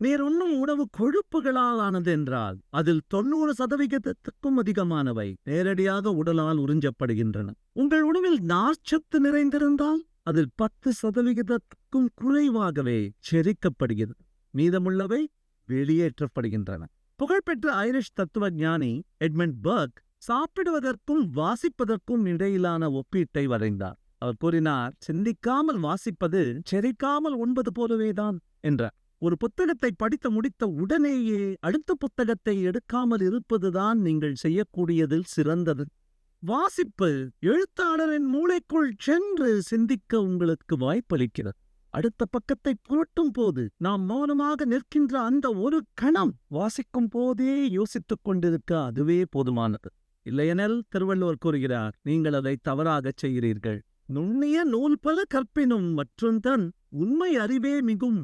நீர் உணவு கொழுப்புகளால் ஆனது என்றால் அதில் 90% அதிகமானவை நேரடியாக உடலால் உறிஞ்சப்படுகின்றன. உங்கள் உணவில் நார்ச்சத்து நிறைந்திருந்தால் அதில் 10% குறைவாகவே செரிக்கப்படுகிறது. மீதமுள்ளவை வெளியேற்றப்படுகின்றன. புகழ்பெற்ற ஐரிஷ் தத்துவ ஞானி எட்மண்ட் பர்க் சாப்பிடுவதற்கும் வாசிப்பதற்கும் இடையிலான ஒப்பீட்டை வரைந்தார். அவர் கூறினார், சிந்திக்காமல் வாசிப்பது செரிக்காமல் உண்பது போலவேதான் என்றார். ஒரு புத்தகத்தை படித்து முடித்த உடனேயே அடுத்த புத்தகத்தை எடுக்காமல் இருப்பதுதான் நீங்கள் செய்யக்கூடியதில் சிறந்தது. வாசிப்பு எழுத்தாளரின் மூளைக்குள் சென்று சிந்திக்க உங்களுக்கு வாய்ப்பளிக்கிறது. அடுத்த பக்கத்தை புரட்டும் போது நாம் மௌனமாக நிற்கின்ற அந்த ஒரு கணம் வாசிக்கும் போதே யோசித்துக் கொண்டிருக்க அதுவே போதுமானது. இல்லையெனில் திருவள்ளுவர் கூறுகிறார், நீங்கள் அதை தவறாகச் செய்கிறீர்கள். நுண்ணிய நூல் பல கற்பினும் மற்றொன்றன் உண்மை அறிவே மிகும்